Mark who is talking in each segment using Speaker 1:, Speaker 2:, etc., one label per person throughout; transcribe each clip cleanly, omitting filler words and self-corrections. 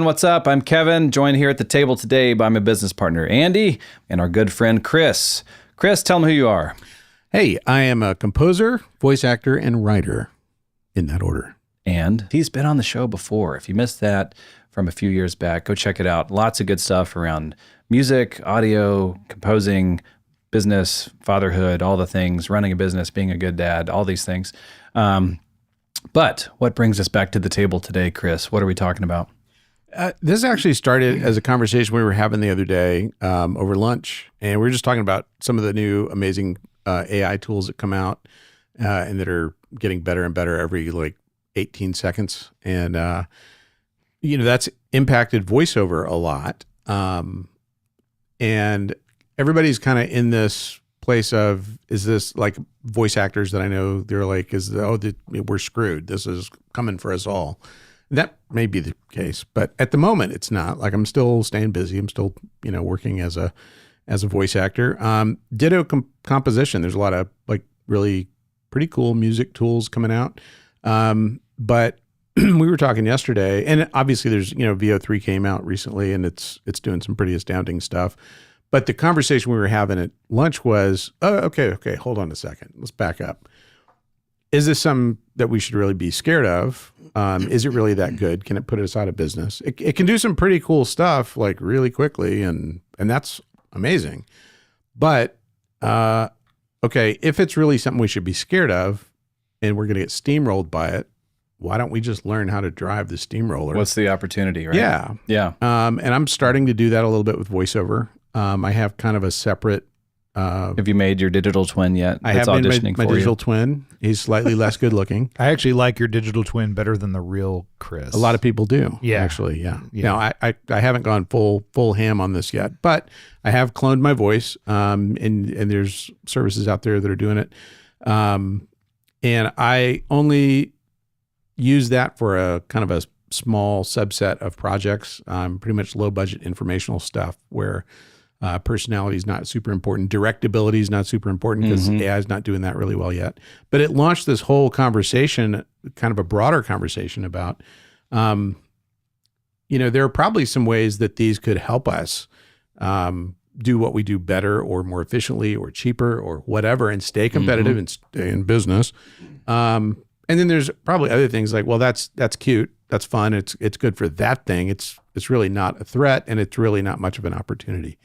Speaker 1: what's up? I'm Kevin, joined here at the table today by my business partner, Andy, and our good friend, Chris. Chris, tell them who you are.
Speaker 2: Hey, I am a composer, voice actor, and writer, in that order.
Speaker 1: And he's been on the show before. If you missed that from a few years back, go check it out. Lots of good stuff around music, audio, composing, business, fatherhood, all the things, running a business, being a good dad, all these things. But what brings us back to the table today, Chris? What are we talking about?
Speaker 2: This actually started as a conversation we were having the other day over lunch, and we were just talking about some of the new amazing AI tools that come out and that are getting better and better every like 18 seconds. And, that's impacted voiceover a lot. And everybody's kind of in this place of, is this like voice actors that I know, they're like, we're screwed. This is coming for us all. That may be the case, but at the moment it's not. Like, I'm still staying busy. I'm still, working as a voice actor. Ditto composition. There's a lot of like really pretty cool music tools coming out. But we were talking yesterday, and obviously there's, VO3 came out recently and it's doing some pretty astounding stuff. But the conversation we were having at lunch was, okay, hold on a second. Let's back up. Is this something that we should really be scared of? Is it really that good? Can it put us out of business? It can do some pretty cool stuff like really quickly, and that's amazing. But, okay, if it's really something we should be scared of and we're going to get steamrolled by it, why don't we just learn how to drive the steamroller?
Speaker 1: What's the opportunity, right?
Speaker 2: Yeah. And I'm starting to do that a little bit with voiceover. I have kind of a separate.
Speaker 1: Have you made your digital twin yet?
Speaker 2: I have made my digital twin. He's slightly less good looking.
Speaker 3: I actually like your digital twin better than the real Chris.
Speaker 2: A lot of people do.
Speaker 3: Yeah.
Speaker 2: Actually, yeah. Now, I haven't gone full ham on this yet, but I have cloned my voice, and there's services out there that are doing it. And I only use that for a kind of a small subset of projects, pretty much low budget informational stuff where personality is not super important. Directability is not super important because AI is not doing that really well yet. But it launched this whole conversation, kind of a broader conversation about, there are probably some ways that these could help us do what we do better or more efficiently or cheaper or whatever and stay competitive and stay in business. And then there's probably other things like, well, that's cute. That's fun. It's good for that thing. It's really not a threat, and it's really not much of an opportunity.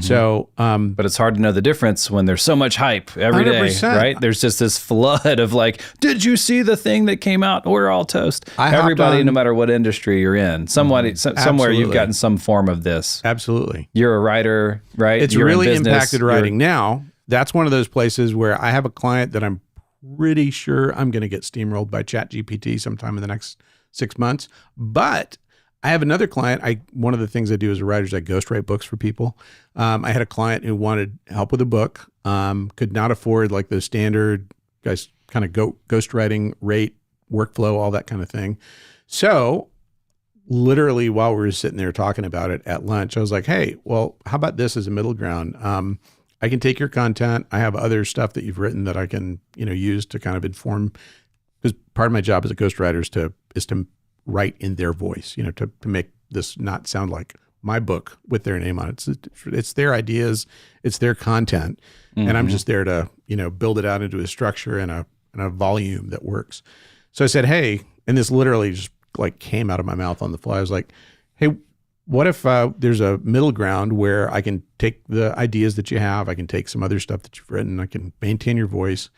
Speaker 2: So,
Speaker 1: but it's hard to know the difference when there's so much hype every 100%. Day, right? There's just this flood of like, did you see the thing that came out? We're all toast. Everybody, no matter what industry you're in, somewhere you've gotten some form of this.
Speaker 2: Absolutely.
Speaker 1: You're a writer, right?
Speaker 2: It's really impacted writing. Now, that's one of those places where I have a client that I'm pretty sure I'm going to get steamrolled by ChatGPT sometime in the next 6 months. But I have another client. One of the things I do as a writer is I ghostwrite books for people. I had a client who wanted help with a book, could not afford like the standard guys kind of ghostwriting rate, workflow, all that kind of thing. So literally while we were sitting there talking about it at lunch, I was like, hey, well, how about this as a middle ground? I can take your content. I have other stuff that you've written that I can, use to kind of inform, because part of my job as a ghostwriter is to write in their voice, to make this not sound like my book with their name on it. It's their ideas, it's their content, and I'm just there to, build it out into a structure and a volume that works. So I said, hey, and this literally just like came out of my mouth on the fly. I was like, hey, what if there's a middle ground where I can take the ideas that you have, I can take some other stuff that you've written, I can maintain your voice,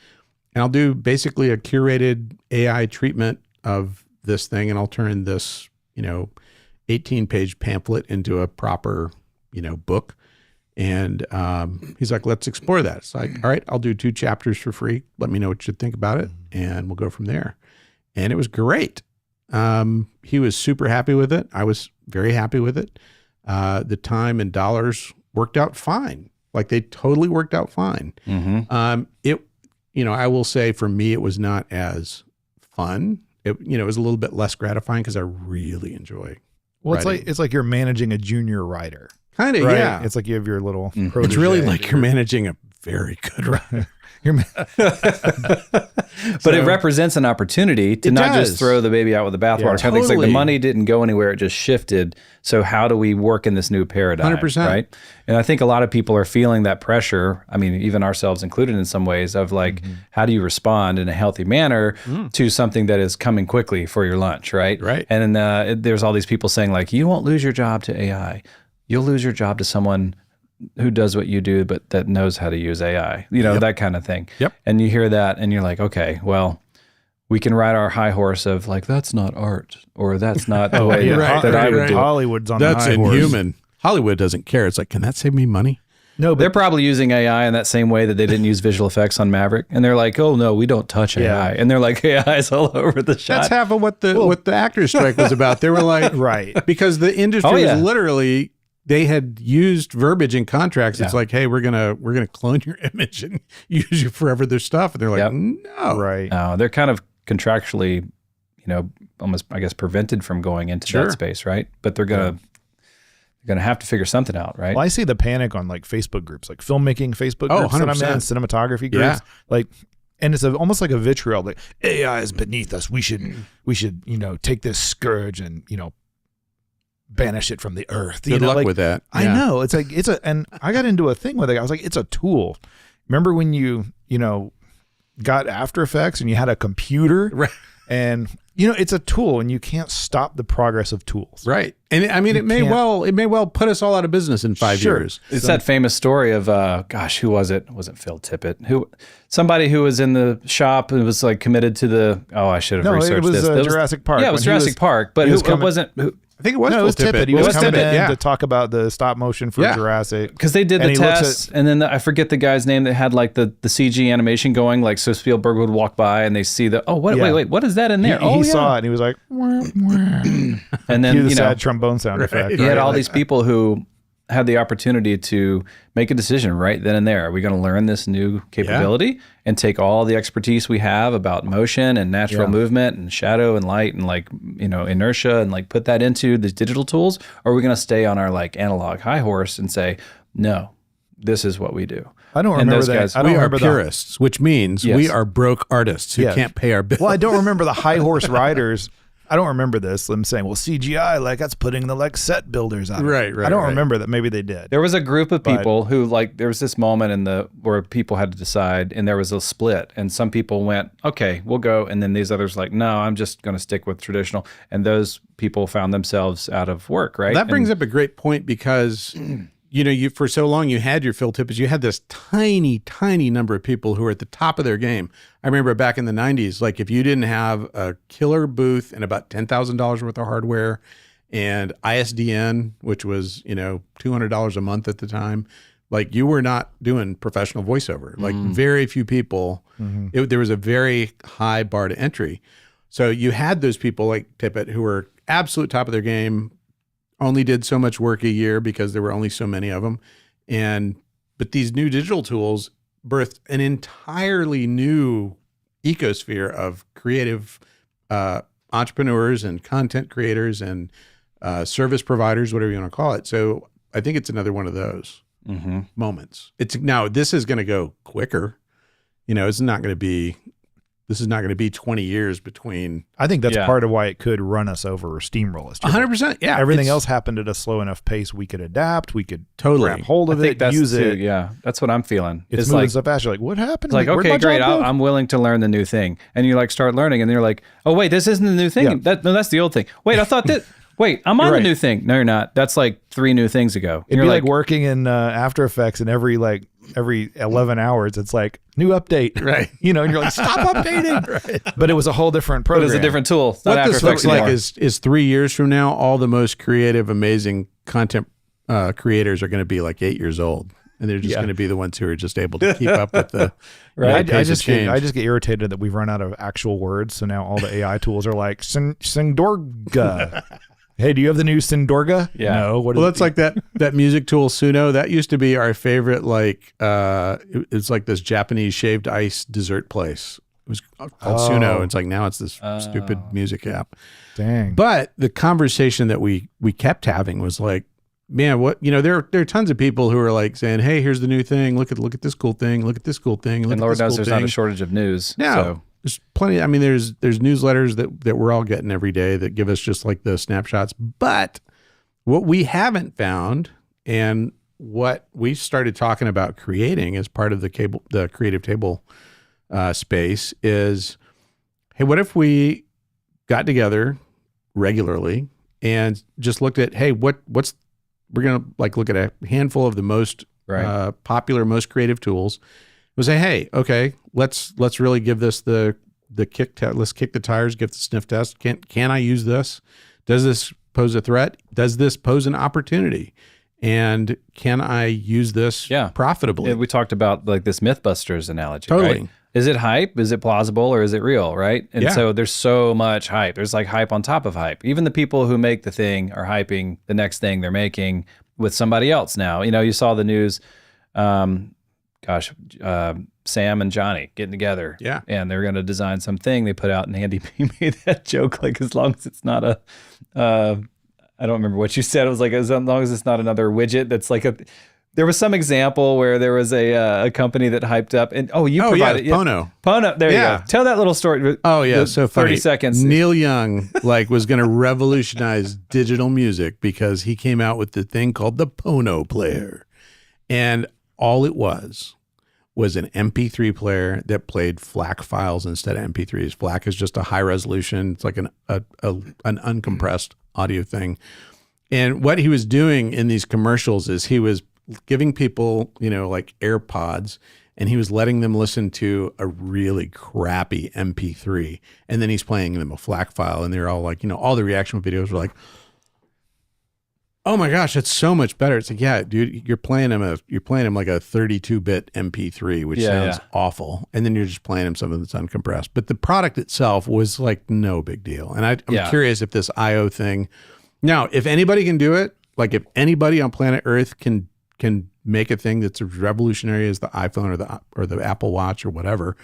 Speaker 2: and I'll do basically a curated AI treatment of this thing, and I'll turn this, 18-page pamphlet into a proper, book. And he's like, let's explore that. It's like, all right, I'll do 2 chapters for free. Let me know what you think about it, and we'll go from there. And it was great. He was super happy with it. I was very happy with it. The time and dollars worked out fine. Like, they totally worked out fine. I will say for me, it was not as fun. It was a little bit less gratifying because I really enjoy writing.
Speaker 3: It's like you're managing a junior writer.
Speaker 2: Kind of,
Speaker 3: right?
Speaker 2: yeah.
Speaker 3: It's like you have your little
Speaker 2: It's really like you're managing a very good writer.
Speaker 1: But it represents an opportunity to not just
Speaker 2: does.
Speaker 1: throw the baby out with the bathwater. Kind of things like the
Speaker 2: Totally.
Speaker 1: money didn't go anywhere; it just shifted. So how do we work in this new paradigm?
Speaker 2: 100%.
Speaker 1: Right? And I think a lot of people are feeling that pressure. I mean, even ourselves included in some ways. Of like, how do you respond in a healthy manner to something that is coming quickly for your lunch? Right.
Speaker 2: Right.
Speaker 1: And then there's all these people saying like, you won't lose your job to AI. You'll lose your job to someone who does what you do, but that knows how to use AI, that kind of thing.
Speaker 2: Yep.
Speaker 1: And you hear that and you're like, okay, well, we can ride our high horse of like, that's not art, or that's not the way that I would do it.
Speaker 3: Hollywood's on
Speaker 2: That's
Speaker 3: the high horse.
Speaker 2: inhuman. Hollywood doesn't care. It's like, can that save me money?
Speaker 3: No, but
Speaker 1: They're probably using AI in that same way that they didn't use visual effects on Maverick. And they're like, oh no, we don't touch AI. And they're like, AI is all over the shot.
Speaker 2: That's half of what the actors strike was about. They were like,
Speaker 3: right.
Speaker 2: because the industry
Speaker 1: Oh, yeah.
Speaker 2: was literally, they had used verbiage in contracts. It's like, hey, we're gonna clone your image and use you for other stuff. And they're like,
Speaker 1: Yep.
Speaker 2: no,
Speaker 3: Right.
Speaker 1: They're kind of contractually, almost, I guess, prevented from going into
Speaker 2: Sure.
Speaker 1: that space, right? But they're gonna have to figure something out, right?
Speaker 3: Well, I see the panic on like Facebook groups, like filmmaking Facebook
Speaker 2: Oh,
Speaker 3: groups that I'm in,
Speaker 2: 100%.
Speaker 3: cinematography groups.
Speaker 2: Yeah.
Speaker 3: Like, and it's almost like a vitriol. Like AI is beneath us. We should, take this scourge and, banish it from the earth.
Speaker 2: Good luck with that.
Speaker 3: I
Speaker 2: Yeah.
Speaker 3: know. It's like, and I got into a thing with it. I was like, it's a tool. Remember when you got After Effects and you had a computer?
Speaker 2: Right.
Speaker 3: And, it's a tool and you can't stop the progress of tools.
Speaker 2: Right. And I mean, it may well put us all out of business in 5
Speaker 3: Sure.
Speaker 2: years.
Speaker 1: It's that famous story of, who was it? It wasn't Phil Tippett. Somebody who was in the shop and was like committed to I should have researched
Speaker 3: it was
Speaker 1: this.
Speaker 3: Jurassic Park.
Speaker 1: Yeah, it was
Speaker 3: When he
Speaker 1: Jurassic Park, but
Speaker 3: he was
Speaker 1: it
Speaker 3: coming-
Speaker 1: wasn't,
Speaker 2: I think it was
Speaker 3: No, it was
Speaker 2: Phil
Speaker 3: Tippett. He
Speaker 1: It
Speaker 3: was
Speaker 1: was
Speaker 3: coming
Speaker 1: Tippett,
Speaker 3: in
Speaker 2: yeah.
Speaker 3: to talk about the stop motion for
Speaker 2: Yeah.
Speaker 3: Jurassic.
Speaker 1: because they did
Speaker 3: And
Speaker 1: the
Speaker 3: he looks
Speaker 1: tests, and then I forget the guy's name that had like the CG animation going, like so Spielberg would walk by and they see wait, what is that in there?
Speaker 3: He saw it and he was like,
Speaker 1: And then
Speaker 3: cue the sad trombone sound effect.
Speaker 1: you had
Speaker 3: right?
Speaker 1: all
Speaker 3: Like,
Speaker 1: these people who had the opportunity to make a decision right then and there. Are we going to learn this new capability and take all the expertise we have about motion and natural movement and shadow and light and like, inertia and like put that into these digital tools? Or are we going to stay on our like analog high horse and say, no, this is what we do?
Speaker 3: I don't
Speaker 1: And
Speaker 3: remember
Speaker 1: those
Speaker 3: that.
Speaker 1: guys-
Speaker 3: I don't
Speaker 2: We are
Speaker 3: remember
Speaker 2: purists, which means
Speaker 1: Yes.
Speaker 2: we are broke artists who
Speaker 3: Yeah.
Speaker 2: can't pay our bills.
Speaker 3: Well, I don't remember the high horse riders. I don't remember this. I'm saying, well, CGI, like that's putting the like set builders out.
Speaker 2: Right,
Speaker 3: I don't
Speaker 2: right.
Speaker 3: remember that. Maybe they did.
Speaker 1: There was a group of people who like there was this moment where people had to decide, and there was a split, and some people went, okay, we'll go, and then these others like, no, I'm just going to stick with traditional, and those people found themselves out of work, right?
Speaker 2: That brings up a great point because, you for so long you had your Phil Tippets, you had this tiny, tiny number of people who were at the top of their game. I remember back in the 90s, like if you didn't have a killer booth and about $10,000 worth of hardware and ISDN, which was, $200 a month at the time, like you were not doing professional voiceover. Like very few people, there was a very high bar to entry. So you had those people like Tippett who were absolute top of their game, only did so much work a year because there were only so many of them. But these new digital tools birthed an entirely new ecosphere of creative entrepreneurs and content creators and service providers, whatever you want to call it. So I think it's another one of those moments. Now this is going to go quicker. This is not going to be 20 years between.
Speaker 3: I think that's part of why it could run us over or steamroll us.
Speaker 2: 100%. Yeah.
Speaker 3: Everything else happened at a slow enough pace. We could adapt. We could
Speaker 2: Totally.
Speaker 3: grab hold of it, use it.
Speaker 1: Yeah, that's what I'm feeling.
Speaker 3: It's moving so fast. You're like, what happened?
Speaker 1: It's like,
Speaker 3: Where'd
Speaker 1: okay,
Speaker 3: my
Speaker 1: great.
Speaker 3: job go?
Speaker 1: I'm willing to learn the new thing. And you like start learning and you're like, oh, wait, this isn't the new thing.
Speaker 3: Yeah.
Speaker 1: No, that's the old thing. Wait, I thought that, wait, I'm on
Speaker 3: You're
Speaker 1: the
Speaker 3: right.
Speaker 1: new thing. No, you're not. That's like 3 new things ago.
Speaker 3: It'd
Speaker 1: You're
Speaker 3: be like working in After Effects, and every 11 hours, it's like new update.
Speaker 2: Right.
Speaker 3: And you're like, stop updating. Right. But it was a whole different
Speaker 1: but
Speaker 3: program.
Speaker 1: it's a different tool. It's not
Speaker 2: What this
Speaker 1: After Effects
Speaker 2: looks like
Speaker 1: anymore.
Speaker 2: is 3 years from now, all the most creative, amazing content creators are going to be like 8 years old. And they're just going to be the ones who are just able to keep up with the
Speaker 3: Right.
Speaker 2: pace of change.
Speaker 3: I just get irritated that we've run out of actual words. So now all the AI tools are like Sindorga. Hey, do you have the new Sindorga?
Speaker 1: Yeah.
Speaker 3: No. What
Speaker 2: Well,
Speaker 3: is
Speaker 2: that's like that music tool Suno. That used to be our favorite. It's like this Japanese shaved ice dessert place. It was called Suno. It's like now it's this stupid music app.
Speaker 3: Dang.
Speaker 2: But the conversation that we kept having was like, man, there are tons of people who are like saying, hey, here's the new thing. Look at this cool thing. Look at this cool thing.
Speaker 1: And Lord knows there's not a shortage of news.
Speaker 2: No,
Speaker 1: So.
Speaker 2: there's plenty. I mean, there's newsletters that we're all getting every day that give us just like the snapshots. But what we haven't found, and what we started talking about creating as part of the creative table space is, hey, what if we got together regularly and just looked at, hey, we're going to like look at a handful of the most popular, most creative tools. We'll say, hey, okay, let's really give this the kick. Let's kick the tires, get the sniff test. Can I use this? Does this pose a threat? Does this pose an opportunity? And can I use this profitably?
Speaker 1: We talked about like this Mythbusters analogy.
Speaker 2: Totally.
Speaker 1: Right? Is it hype? Is it plausible? Or is it real? Right? And so there's so much hype. There's like hype on top of hype. Even the people who make the thing are hyping the next thing they're making with somebody else now. You saw the news, Sam and Johnny getting together.
Speaker 2: Yeah.
Speaker 1: And they're going to design something they put out, and Andy P made that joke, like, as long as it's not I don't remember what you said. It was like, as long as it's not another widget that's like there was some example where there was a company that hyped up, and provided
Speaker 2: Pono.
Speaker 1: Pono. There you go. Tell that little story.
Speaker 2: Oh yeah, so funny.
Speaker 1: 30 seconds.
Speaker 2: Neil Young was going to revolutionize digital music because he came out with the thing called the Pono player, and all it was an MP3 player that played FLAC files instead of MP3s. FLAC is just a high resolution. It's like an uncompressed audio thing. And what he was doing in these commercials is he was giving people, like AirPods, and he was letting them listen to a really crappy MP3. And then he's playing them a FLAC file, and they're all like, all the reaction videos were like, oh my gosh, that's so much better. It's like, yeah, dude, you're playing him like a 32-bit MP3, which sounds awful. And then you're just playing him something that's uncompressed. But the product itself was like no big deal. And I'm curious if this IO thing, now, if anybody can do it, like if anybody on planet Earth can make a thing that's as revolutionary as the iPhone or the Apple Watch or whatever,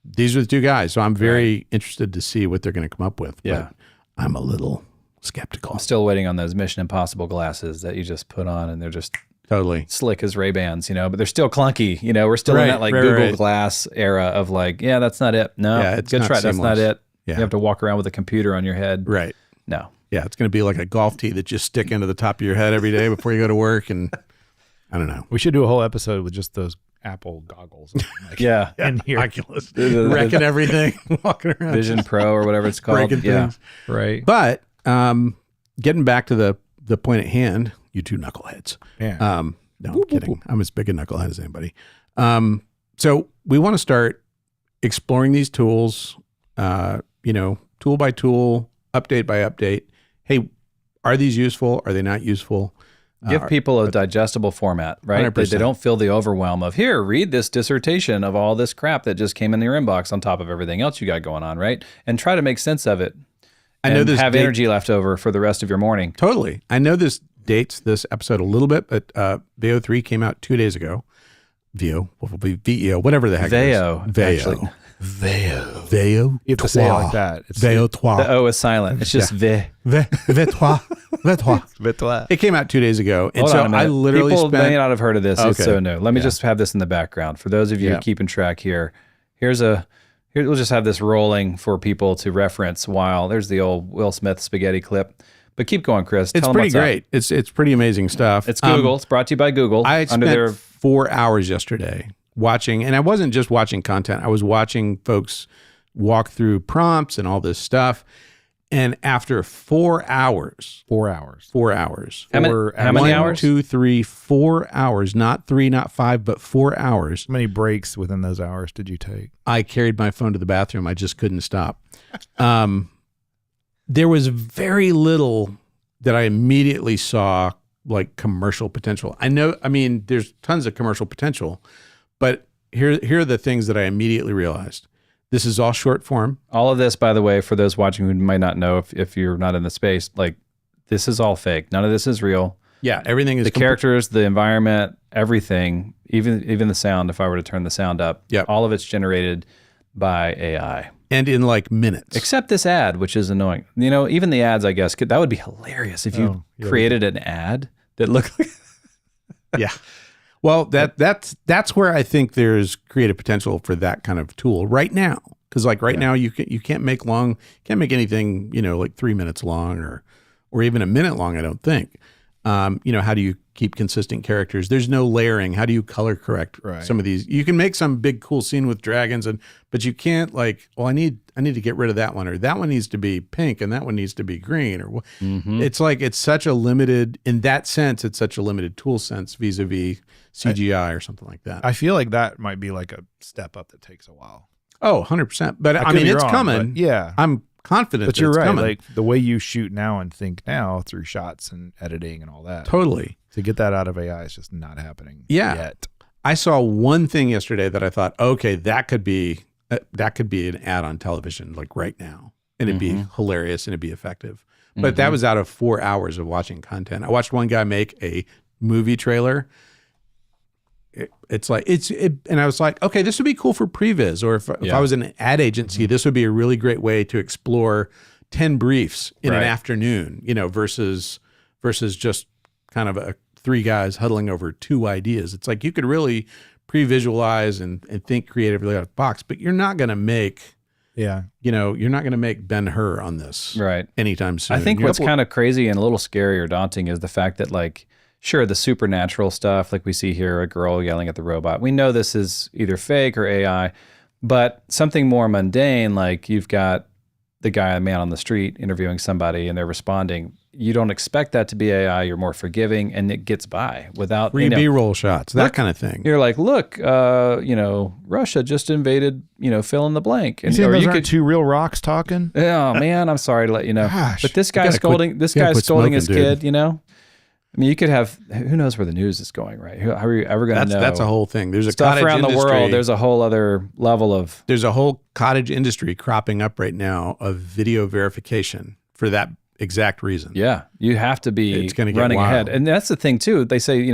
Speaker 2: these are the two guys. So I'm very interested to see what they're going to come up with.
Speaker 1: Yeah.
Speaker 2: But I'm a little skeptical.
Speaker 1: I'm still waiting on those Mission Impossible glasses that you just put on, and they're just
Speaker 2: totally
Speaker 1: slick as Ray-Bans, but they're still clunky. We're still in that Google Glass era of like, that's not it. No,
Speaker 2: it's
Speaker 1: good try. That's not it.
Speaker 2: Yeah.
Speaker 1: You have to walk around with a computer on your head.
Speaker 2: Right.
Speaker 1: No.
Speaker 2: Yeah, it's going to be like a golf tee that just stick into the top of your head every day before you go to work, and I don't know.
Speaker 3: We should do a whole episode with just those Apple goggles. Like, in here.
Speaker 2: Oculus. Wrecking everything, walking around.
Speaker 1: Vision Pro or whatever it's called.
Speaker 2: Breaking things.
Speaker 3: Right.
Speaker 2: But getting back to the point at hand, you two knuckleheads.
Speaker 3: Yeah.
Speaker 2: No, I'm kidding. I'm as big a knucklehead as anybody. So we want to start exploring these tools, tool by tool, update by update. Hey, are these useful? Are they not useful?
Speaker 1: Give people a digestible format, right? They don't feel the overwhelm of, here, read this dissertation of all this crap that just came in your inbox on top of everything else you got going on, right? And try to make sense of it.
Speaker 2: I know this
Speaker 1: have energy left over for the rest of your morning.
Speaker 2: Totally. I know this dates this episode a little bit, but VO3 came out 2 days ago. VO, whatever the heck it is.
Speaker 1: Actually.
Speaker 2: Veo.
Speaker 3: You have to say it like that. It's
Speaker 2: Veo-toi.
Speaker 1: The O is silent. It's just ve.
Speaker 2: Ve-toi. It came out 2 days ago. And
Speaker 1: Hold
Speaker 2: so
Speaker 1: on a minute.
Speaker 2: I literally
Speaker 1: People may not have heard of this. It's so new. Let me just have this in the background. For those of you keeping track here, we'll just have this rolling for people to reference while there's the old Will Smith spaghetti clip. But keep going, Chris.
Speaker 2: It's pretty great. It's pretty amazing stuff.
Speaker 1: It's Google. It's brought to you by Google.
Speaker 2: I spent 4 hours yesterday watching, and I wasn't just watching content. I was watching folks walk through prompts and all this stuff. And after 4 hours,
Speaker 1: How many hours?
Speaker 2: 1, 2, 3, 4 hours, not 3, not 5, but 4 hours.
Speaker 3: How many breaks within those hours did you take?
Speaker 2: I carried my phone to the bathroom. I just couldn't stop. There was very little that I immediately saw like commercial potential. There's tons of commercial potential, but here are the things that I immediately realized. This is all short form.
Speaker 1: All of this, by the way, for those watching who might not know, if you're not in the space, like this is all fake. None of this is real.
Speaker 2: Yeah, everything is
Speaker 1: the characters, the environment, everything, even the sound. If I were to turn the sound up, all of it's generated by AI.
Speaker 2: And in like minutes.
Speaker 1: Except this ad, which is annoying. Even the ads, I guess, that would be hilarious if you created an ad that look like.
Speaker 2: Yeah. Well, that's where I think there's creative potential for that kind of tool right now. Because like now you can't make anything, like 3 minutes long or even a minute long, I don't think. How do you keep consistent characters? There's no layering. How do you color correct some of these? You can make some big cool scene with dragons, but you can't I need to get rid of that one, or that one needs to be pink and that one needs to be green, or it's such a limited, in that sense, it's such a limited tool sense vis-a-vis CGI or something like that.
Speaker 3: I feel like that might be like a step up that takes a while.
Speaker 2: Oh, 100%. But I mean, it's wrong, coming.
Speaker 3: Yeah.
Speaker 2: I'm confident
Speaker 3: but you're right.
Speaker 2: Coming.
Speaker 3: Like the way you shoot now and think now through shots and editing and all that.
Speaker 2: Totally.
Speaker 3: To get that out of AI is just not happening yet.
Speaker 2: I saw one thing yesterday that I thought, okay, that could be an ad on television like right now. And it'd be hilarious and it'd be effective. But that was out of 4 hours of watching content. I watched one guy make a movie trailer. And I was like, okay, this would be cool for previs, or if I was an ad agency, this would be a really great way to explore 10 briefs in an afternoon, versus just kind of 3 guys huddling over 2 ideas. It's like you could really pre-visualize and think creatively out of the box, but you're not going to make, you're not going to make Ben-Hur on this anytime soon.
Speaker 1: I think what's kind of crazy and a little scary or daunting is the fact that sure, the supernatural stuff, like we see here, a girl yelling at the robot. We know this is either fake or AI, but something more mundane, like you've got the man on the street interviewing somebody and they're responding. You don't expect that to be AI. You're more forgiving, and it gets by without
Speaker 2: B-roll shots, that kind of thing.
Speaker 1: You're like, look, Russia just invaded, fill in the blank.
Speaker 3: And you could 2 real rocks talking.
Speaker 1: Oh man, I'm sorry to let you know.
Speaker 3: Gosh,
Speaker 1: but this guy's scolding his kid. I mean, you could have, who knows where the news is going, right? How are you ever going to know?
Speaker 2: That's a whole thing. There's
Speaker 1: stuff around the world. There's a whole other level of.
Speaker 2: There's a whole cottage industry cropping up right now of video verification for that exact reason.
Speaker 1: Yeah, you have to be running ahead. And that's the thing too. They say,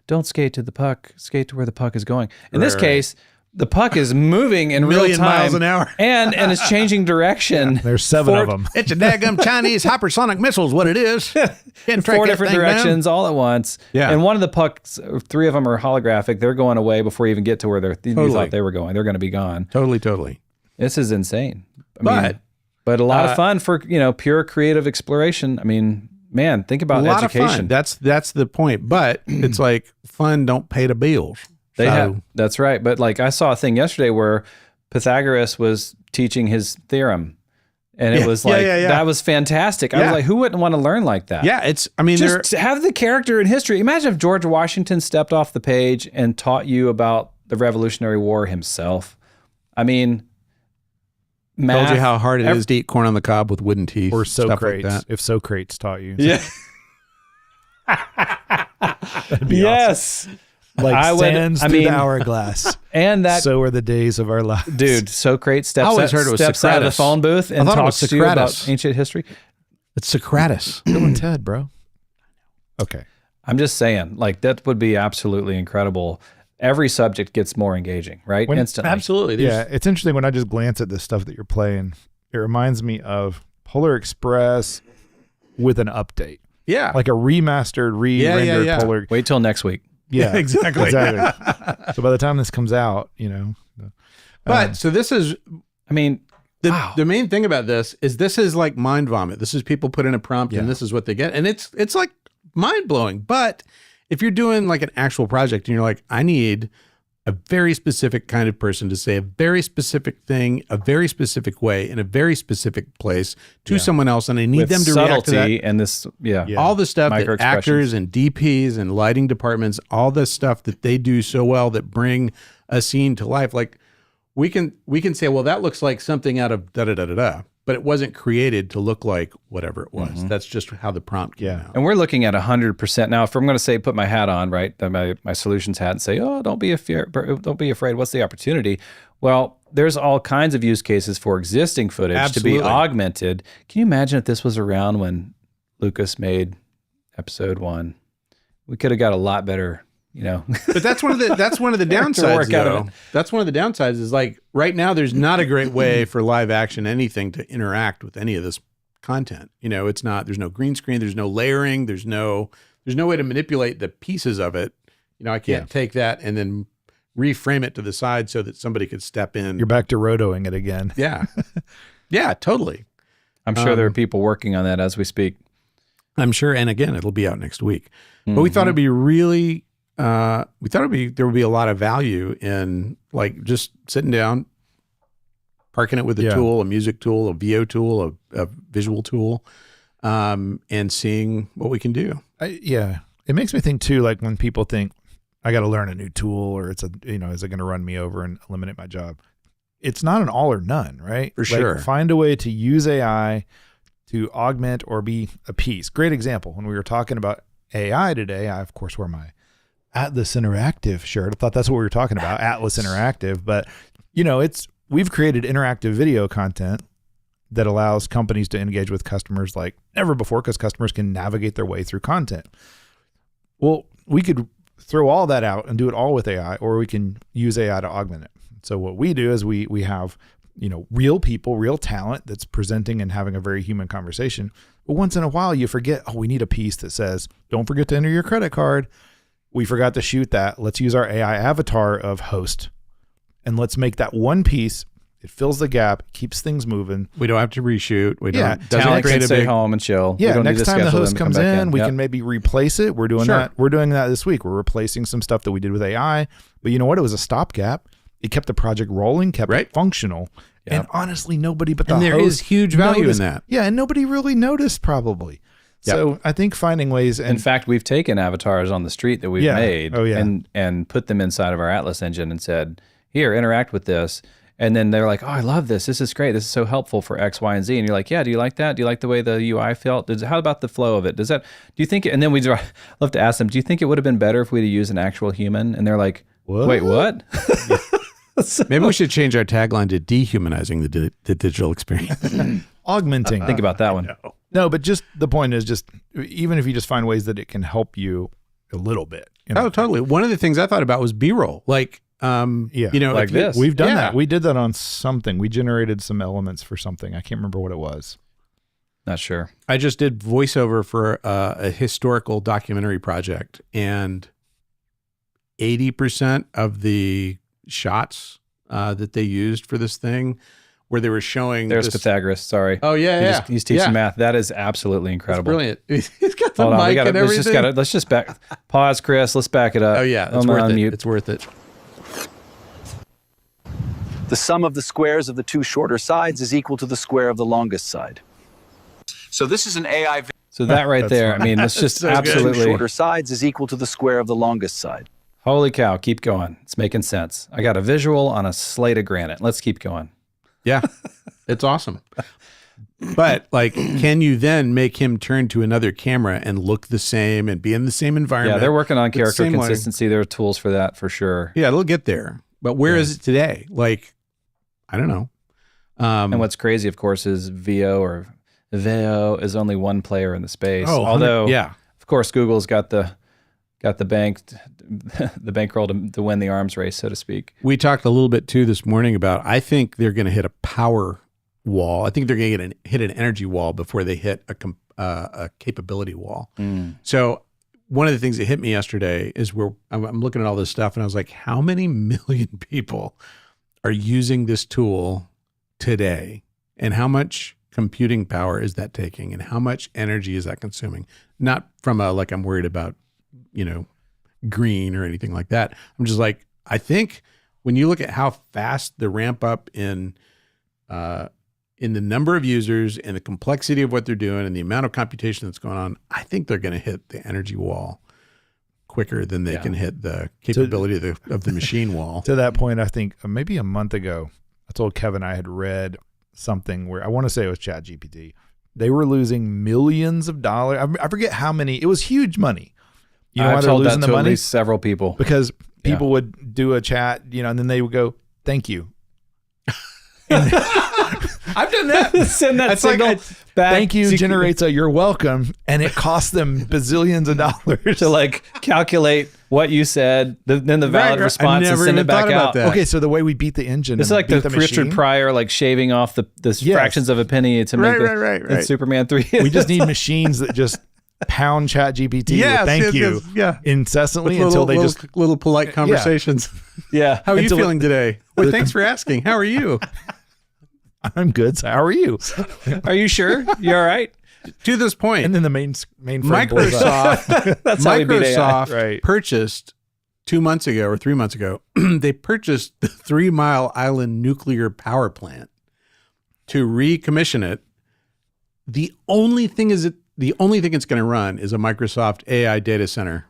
Speaker 1: don't skate to the puck, skate to where the puck is going. In this case, the puck is moving in real time,
Speaker 2: miles an hour,
Speaker 1: and it's changing direction.
Speaker 3: There's 7 of them.
Speaker 2: It's a daggum Chinese hypersonic missiles. What it is?
Speaker 1: 4 different directions all at once.
Speaker 2: Yeah.
Speaker 1: And one of the pucks, 3 of them are holographic. They're going away before you even get to where you thought they were going. They're going to be gone.
Speaker 2: Totally.
Speaker 1: This is insane. But a lot of fun for pure creative exploration. I mean, man, think about education. A lot of
Speaker 2: fun. That's the point. But it's like fun don't pay the bills.
Speaker 1: That's right. But I saw a thing yesterday where Pythagoras was teaching his theorem, and it was that was fantastic. I was like, who wouldn't want to learn like that?
Speaker 2: Yeah,
Speaker 1: just have the character in history. Imagine if George Washington stepped off the page and taught you about the Revolutionary War himself. I mean, math,
Speaker 2: told you how hard it is to eat corn on the cob with wooden teeth,
Speaker 3: or Socrates.
Speaker 2: Stuff like that.
Speaker 3: If Socrates taught you,
Speaker 1: that'd be awesome.
Speaker 3: Like sands through the hourglass.
Speaker 1: And that
Speaker 3: so are the days of our lives.
Speaker 1: Dude, Socrates steps out of the phone booth and talks to you about ancient history.
Speaker 2: It's Socrates.
Speaker 3: Bill and Ted, bro. Okay.
Speaker 1: I'm just saying, that would be absolutely incredible. Every subject gets more engaging, right? Instantly.
Speaker 2: Absolutely.
Speaker 3: Yeah, it's interesting when I just glance at this stuff that you're playing. It reminds me of Polar Express with an update.
Speaker 2: Yeah.
Speaker 3: Like a remastered, re-rendered Polar.
Speaker 1: Wait till next week.
Speaker 2: Yeah, exactly.
Speaker 3: So by the time this comes out,
Speaker 2: But so this is, the main thing about this is like mind vomit. This is people put in a prompt and this is what they get. And it's like mind blowing. But if you're doing like an actual project and you're like, I need a very specific kind of person to say a very specific thing, a very specific way, in a very specific place to someone else, and I need them to react to that.
Speaker 1: And this,
Speaker 2: all the stuff that actors and DPs and lighting departments, all the stuff that they do so well that bring a scene to life. Like we can say, well, that looks like something out of da-da-da-da-da, but it wasn't created to look like whatever it was. Mm-hmm. That's just how the prompt came out.
Speaker 1: And we're looking at 100%. Now, if I'm going to say, put my hat on, right, my solutions hat and say, oh, don't be afraid. What's the opportunity? Well, there's all kinds of use cases for existing footage to be augmented. Can you imagine if this was around when Lucas made episode 1? We could have got a lot better,
Speaker 2: But that's one of the downsides, though. That's one of the downsides is like right now there's not a great way for live action anything to interact with any of this content. It's not, there's no green screen, there's no layering, there's no there's no way to manipulate the pieces of it. I can't take that and then reframe it to the side so that somebody could step in.
Speaker 3: You're back to rotoing it again.
Speaker 2: Yeah. Yeah, totally.
Speaker 1: I'm sure there are people working on that as we speak.
Speaker 2: I'm sure. And again, it'll be out next week. But we thought it'd be really, there would be a lot of value in like just sitting down, parking it with a tool, a music tool, a VO tool, a visual tool, and seeing what we can do.
Speaker 3: It makes me think too, like when people think I got to learn a new tool or is it going to run me over and eliminate my job? It's not an all or none, right?
Speaker 2: For sure.
Speaker 3: Find a way to use AI to augment or be a piece. Great example. When we were talking about AI today, I of course wear my Atlas Interactive shirt. I thought that's what we were talking about, Atlas Interactive. But we've created interactive video content that allows companies to engage with customers like never before because customers can navigate their way through content. Well, we could throw all that out and do it all with AI, or we can use AI to augment it. So what we do is we have, real people, real talent that's presenting and having a very human conversation. But once in a while you forget, we need a piece that says, don't forget to enter your credit card. We forgot to shoot that. Let's use our AI avatar of host and let's make that one piece. It fills the gap, keeps things moving.
Speaker 2: We don't have to reshoot. We don't.
Speaker 1: Talent can stay home and chill.
Speaker 3: Yeah,
Speaker 1: we don't
Speaker 3: next
Speaker 1: need to
Speaker 3: time the
Speaker 1: schedule
Speaker 3: host
Speaker 1: them to
Speaker 3: comes
Speaker 1: come back
Speaker 3: in, we can maybe replace it. We're doing that. We're doing that this week. We're replacing some stuff that we did with AI. But you know what? It was a stopgap. It kept the project rolling, kept it functional. Yep. And honestly, nobody but the host.
Speaker 2: And there is huge value in that.
Speaker 3: Yeah, and nobody really noticed probably. Yep. So I think finding ways.
Speaker 1: In fact, we've taken avatars on the street that we've made and put them inside of our Atlas engine and said, here, interact with this. And then they're like, I love this. This is great. This is so helpful for X, Y, and Z. And you're like, yeah, do you like that? Do you like the way the UI felt? How about the flow of it? Do you think, and then we'd love to ask them, do you think it would have been better if we'd used an actual human? And they're like, wait, what?
Speaker 2: Maybe we should change our tagline to dehumanizing the digital experience.
Speaker 3: Augmenting.
Speaker 1: Think about that one.
Speaker 3: No, but just the point is just, even if you just find ways that it can help you a little bit.
Speaker 2: Oh, totally. One of the things I thought about was B-roll. Like,
Speaker 1: like this.
Speaker 3: We've done that. We did that on something. We generated some elements for something. I can't remember what it was.
Speaker 1: Not sure.
Speaker 2: I just did voiceover for a historical documentary project, and 80% of the shots that they used for this thing, where they were showing.
Speaker 1: There's Pythagoras. Sorry.
Speaker 2: Oh yeah,
Speaker 1: he's teaching math. That is absolutely incredible.
Speaker 2: It's brilliant. He's got the mic and everything.
Speaker 1: Let's just pause, Chris. Let's back it up.
Speaker 2: Oh yeah, it's worth it. It's worth it.
Speaker 4: The sum of the squares of the two shorter sides is equal to the square of the longest side. So this is an AI.
Speaker 1: So that right there, I mean, it's just absolutely.
Speaker 4: Two shorter sides is equal to the square of the longest side.
Speaker 1: Holy cow, keep going. It's making sense. I got a visual on a slate of granite. Let's keep going.
Speaker 2: Yeah, it's awesome. But like, can you then make him turn to another camera and look the same and be in the same environment?
Speaker 1: Yeah, they're working on character consistency. There are tools for that for sure.
Speaker 2: Yeah, it'll get there. But where is it today? Like, I don't know.
Speaker 1: And what's crazy, of course, is VO is only one player in the space.
Speaker 2: Oh,
Speaker 1: although, of course, Google's got the bankroll to win the arms race, so to speak.
Speaker 2: We talked a little bit too this morning about, I think they're going to hit a power wall. I think they're going to hit an energy wall before they hit a capability wall. So one of the things that hit me yesterday is I'm looking at all this stuff and I was like, how many million people are using this tool today, and how much computing power is that taking, and how much energy is that consuming? Not from like I'm worried about, green or anything like that. I'm just like, I think when you look at how fast the ramp up in the number of users and the complexity of what they're doing and the amount of computation that's going on, I think they're going to hit the energy wall quicker than they can hit the capability of the machine wall.
Speaker 3: To that point, I think maybe a month ago, I told Kevin I had read something where I want to say it was ChatGPT. They were losing millions of dollars. I forget how many. It was huge money. You know why they're losing the money?
Speaker 1: At least several people.
Speaker 3: Because people would do a chat, and then they would go, "Thank you."
Speaker 2: I've done that.
Speaker 1: Send that signal back.
Speaker 3: Thank you generates a "you're welcome," and it costs them bazillions of dollars
Speaker 1: to like calculate what you said, then the valid response and send it back out.
Speaker 3: Okay, so the way we beat the engine,
Speaker 1: it's like the Richard Pryor like shaving off the fractions of a penny to make the Superman 3.
Speaker 3: We just need machines that just pound ChatGPT
Speaker 2: Yes,
Speaker 3: with thank
Speaker 2: yes,
Speaker 3: you
Speaker 2: yes, yeah.
Speaker 3: incessantly
Speaker 2: With
Speaker 3: until they
Speaker 2: little,
Speaker 3: just
Speaker 2: little polite conversations.
Speaker 1: Yeah.
Speaker 2: How are you
Speaker 3: Until
Speaker 2: feeling today? Well, thanks for asking. How are you?
Speaker 3: I'm good. So how are you?
Speaker 1: Are you sure? You all right?
Speaker 2: To this point,
Speaker 3: And then the main frame blows up.
Speaker 2: Microsoft,
Speaker 1: That's how we beat AI.
Speaker 2: Microsoft
Speaker 3: Right.
Speaker 2: purchased 2 months ago or 3 months ago, they purchased the 3 Mile Island nuclear power plant to recommission it. The only thing it's going to run is a Microsoft AI data center.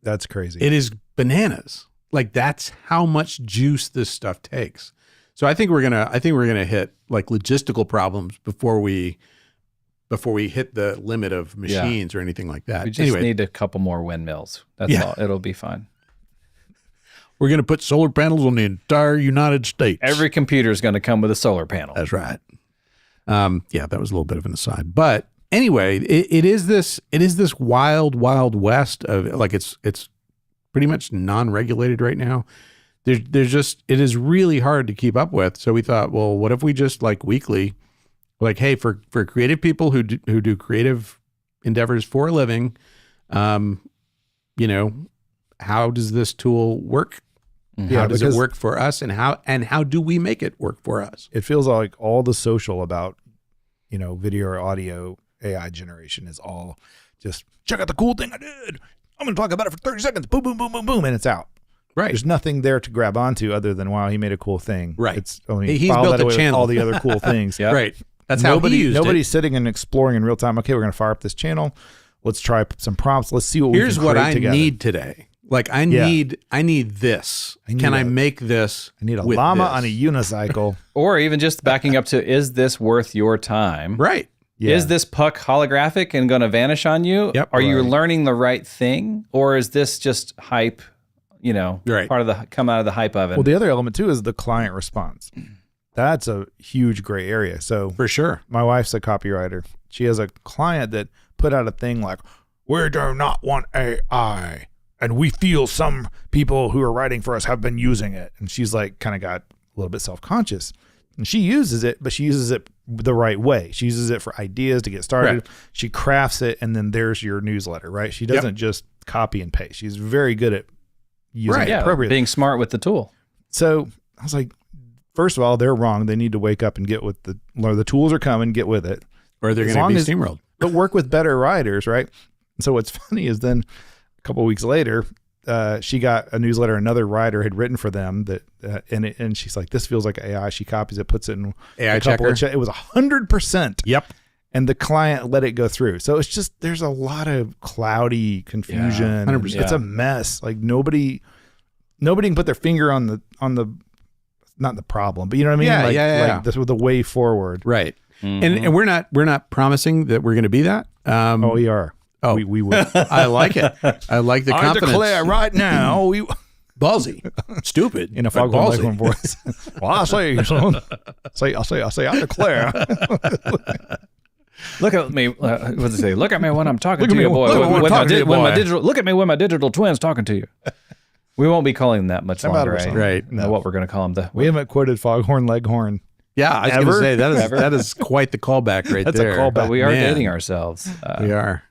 Speaker 3: That's crazy.
Speaker 2: It is bananas. Like that's how much juice this stuff takes. So I think we're gonna hit like logistical problems before we hit the limit of machines or anything like that.
Speaker 1: We just need a couple more windmills. That's all. It'll be fine.
Speaker 2: We're going to put solar panels on the entire United States.
Speaker 1: Every computer is going to come with a solar panel.
Speaker 2: That's right. Yeah, that was a little bit of an aside. But anyway, it is this wild, wild west of like it's pretty much non-regulated right now. There's just it is really hard to keep up with. So we thought, well, what if we just like weekly, like, hey, for creative people who do creative endeavors for a living, you know, how does this tool work? How does it work for us, and how do we make it work for us?
Speaker 3: It feels like all the social about, you know, video or audio AI generation is all just check out the cool thing I did. I'm going to talk about it for 30 seconds. Boom, boom, boom, boom, boom, and it's out.
Speaker 2: Right.
Speaker 3: There's nothing there to grab onto other than, wow, he made a cool thing.
Speaker 2: Right.
Speaker 3: It's only
Speaker 2: He's
Speaker 3: file
Speaker 2: built
Speaker 3: that
Speaker 2: a
Speaker 3: away with
Speaker 2: channel.
Speaker 3: all the other cool things.
Speaker 1: Yep.
Speaker 2: Right. That's how he used
Speaker 3: nobody's
Speaker 2: it.
Speaker 3: sitting and exploring in real time. Okay, we're going to fire up this channel. Let's try some prompts. Let's see what we can
Speaker 2: Here's what
Speaker 3: create
Speaker 2: I
Speaker 3: together.
Speaker 2: need today. Like I need this. Can I make this?
Speaker 3: I need a
Speaker 2: with
Speaker 3: llama
Speaker 2: this?
Speaker 3: on a unicycle.
Speaker 1: Or even just backing up to, is this worth your time?
Speaker 2: Right.
Speaker 3: Yeah.
Speaker 1: Is this puck holographic and going to vanish on you?
Speaker 2: Yep.
Speaker 1: Are you learning the right thing? Or is this just hype, you know, part of the come out of the hype oven?
Speaker 3: Well, the other element too is the client response. That's a huge gray area. So
Speaker 2: For sure.
Speaker 3: my wife's a copywriter. She has a client that put out a thing like, we do not want AI. And we feel some people who are writing for us have been using it. And she's like, kind of got a little bit self-conscious. And she uses it, but she uses it the right way. She uses it for ideas to get started.
Speaker 2: Right.
Speaker 3: She crafts it, and then there's your newsletter, right? She doesn't just copy and paste. She's very good at using it appropriately.
Speaker 1: Being smart with the tool.
Speaker 3: So I was like, first of all, they're wrong. They need to wake up and get with the tools are coming, get with it.
Speaker 2: Or they're going to be steamrolled.
Speaker 3: But work with better writers, right? And so what's funny is then a couple of weeks later, she got a newsletter another writer had written for them that, and she's like, this feels like AI. She copies it, puts it in
Speaker 2: AI
Speaker 3: a couple
Speaker 2: checker.
Speaker 3: it was 100%.
Speaker 2: Yep.
Speaker 3: And the client let it go through. So it's just, there's a lot of cloudy confusion.
Speaker 2: 100%.
Speaker 3: It's a mess. Like nobody can put their finger on the, not the problem, but you know what I mean? Like this was the way forward.
Speaker 2: Right.
Speaker 1: Mm-hmm.
Speaker 2: And we're not promising that we're going to be that.
Speaker 3: We are.
Speaker 2: Oh,
Speaker 3: we would.
Speaker 2: I like it. I like the confidence.
Speaker 3: I declare right now, we
Speaker 2: Ballsy. Stupid.
Speaker 3: in a foghorn leghorn voice. Well, I say, son. I declare.
Speaker 1: Look at me. What does it say? Look at me when I'm talking
Speaker 3: Look
Speaker 1: to
Speaker 3: at
Speaker 1: you,
Speaker 3: me
Speaker 1: boy.
Speaker 3: when I'm
Speaker 1: With
Speaker 3: talking to you,
Speaker 1: my
Speaker 3: boy.
Speaker 1: digital, look at me when my digital twin's talking to you. We won't be calling them that much
Speaker 3: About
Speaker 1: longer,
Speaker 3: or
Speaker 1: right?
Speaker 3: something.
Speaker 2: Right.
Speaker 1: Know what we're going to call them.
Speaker 3: We haven't quoted foghorn leghorn.
Speaker 2: Yeah, I was going to
Speaker 3: Ever?
Speaker 2: say that is quite the callback right
Speaker 3: That's a
Speaker 2: there.
Speaker 3: callback.
Speaker 1: But we are
Speaker 2: Man.
Speaker 1: dating ourselves.
Speaker 2: We are.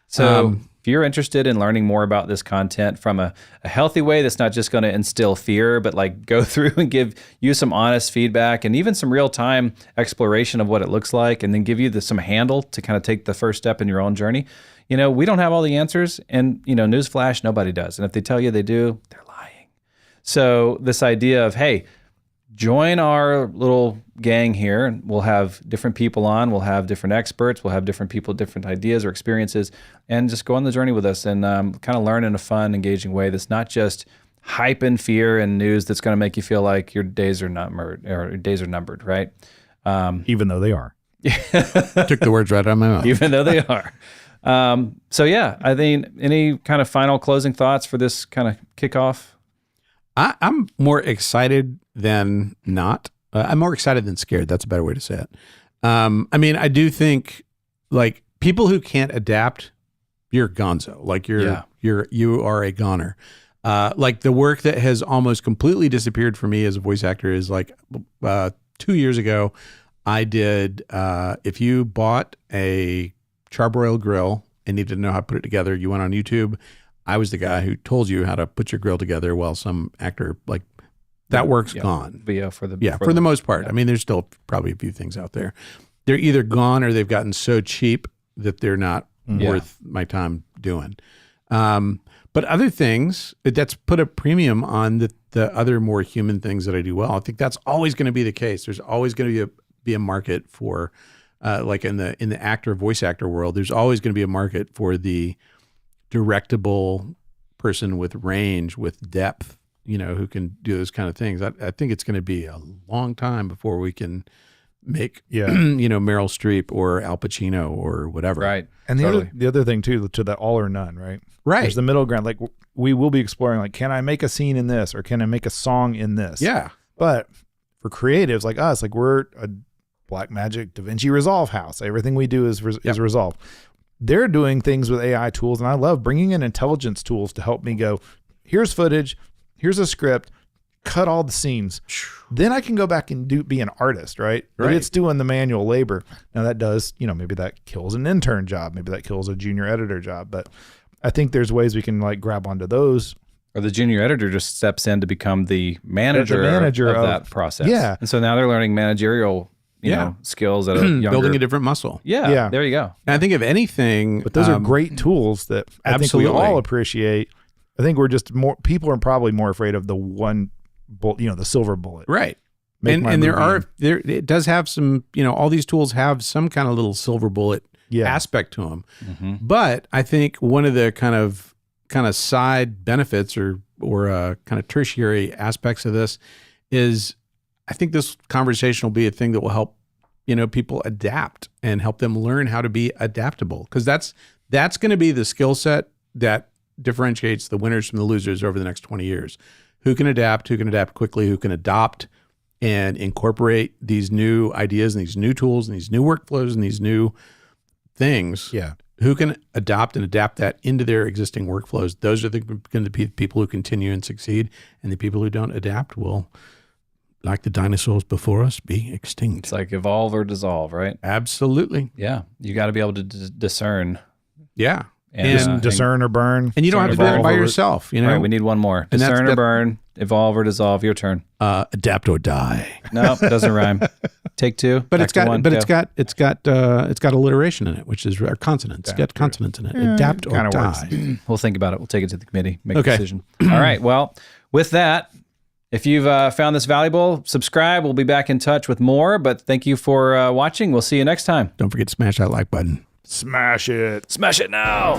Speaker 1: So if you're interested in learning more about this content from a healthy way that's not just going to instill fear, but like go through and give you some honest feedback and even some real-time exploration of what it looks like, and then give you some handle to kind of take the first step in your own journey. You know, we don't have all the answers, and, you know, newsflash, nobody does. And if they tell you they do, they're lying. So this idea of, hey, join our little gang here, and we'll have different people on, we'll have different experts, we'll have different people, different ideas or experiences, and just go on the journey with us and kind of learn in a fun, engaging way that's not just hype and fear and news that's going to make you feel like your days are numbered, right?
Speaker 3: Even though they are.
Speaker 2: Took the words right out of my mouth.
Speaker 1: Even though they are. So yeah, I think any kind of final closing thoughts for this kind of kickoff?
Speaker 2: I'm more excited than not. I'm more excited than scared. That's a better way to say it. I mean, I do think like people who can't adapt, you're gonzo. Like you are a goner. Like the work that has almost completely disappeared for me as a voice actor is like 2 years ago, I did, if you bought a charbroiled grill and needed to know how to put it together, you went on YouTube. I was the guy who told you how to put your grill together while some actor, like, that work's gone.
Speaker 1: For the
Speaker 2: for the most part. I mean, there's still probably a few things out there. They're either gone or they've gotten so cheap that they're not worth my time doing. But other things, that's put a premium on the other more human things that I do well. I think that's always going to be the case. There's always going to be a market for, like in the voice actor world, there's always going to be a market for the directable person with range, with depth, who can do those kind of things. I think it's going to be a long time before we can make, Meryl Streep or Al Pacino or whatever.
Speaker 1: Right.
Speaker 3: And the other thing too, to that all or none, right?
Speaker 2: Right.
Speaker 3: There's the middle ground. Like we will be exploring, like, can I make a scene in this or can I make a song in this?
Speaker 2: Yeah.
Speaker 3: But for creatives like us, like we're a Blackmagic DaVinci Resolve house. Everything we do is Resolve. They're doing things with AI tools, and I love bringing in intelligence tools to help me go, here's footage, here's a script, cut all the scenes. Then I can go back and be an artist, right? But it's doing the manual labor. Now that does, maybe that kills an intern job. Maybe that kills a junior editor job. But I think there's ways we can like grab onto those.
Speaker 1: Or the junior editor just steps in to become the manager of that process.
Speaker 3: Yeah.
Speaker 1: And so now they're learning managerial skills at a younger...
Speaker 2: Building a different muscle.
Speaker 1: Yeah. There you go.
Speaker 2: And I think if anything...
Speaker 3: But those are great tools that I think we all appreciate. I think we're just people are probably more afraid of the one bullet, the silver bullet.
Speaker 2: Right. And it does have some, all these tools have some kind of little silver bullet aspect to them. Mm-hmm. But I think one of the kind of side benefits or kind of tertiary aspects of this is I think this conversation will be a thing that will help, people adapt and help them learn how to be adaptable. Because that's going to be the skill set that differentiates the winners from the losers over the next 20 years. Who can adapt quickly, who can adopt and incorporate these new ideas and these new tools and these new workflows and these new things.
Speaker 3: Yeah.
Speaker 2: Who can adopt and adapt that into their existing workflows. Those are going to be the people who continue and succeed. And the people who don't adapt will, like the dinosaurs before us, be extinct.
Speaker 1: It's like evolve or dissolve, right?
Speaker 2: Absolutely.
Speaker 1: Yeah. You got to be able to discern.
Speaker 2: Yeah.
Speaker 3: And discern or burn.
Speaker 2: And you don't have to do that by yourself.
Speaker 1: Right, we need one more. Discern or burn, evolve or dissolve. Your turn.
Speaker 2: Adapt or die.
Speaker 1: No, doesn't rhyme. Take two.
Speaker 2: But it's got alliteration in it, which is consonants. It's got consonants in it. Adapt or die.
Speaker 1: We'll think about it. We'll take it to the committee. Make a decision. All right. Well, with that, if you've found this valuable, subscribe. We'll be back in touch with more. But thank you for watching. We'll see you next time.
Speaker 2: Don't forget to smash that like button.
Speaker 3: Smash it.
Speaker 1: Smash it now.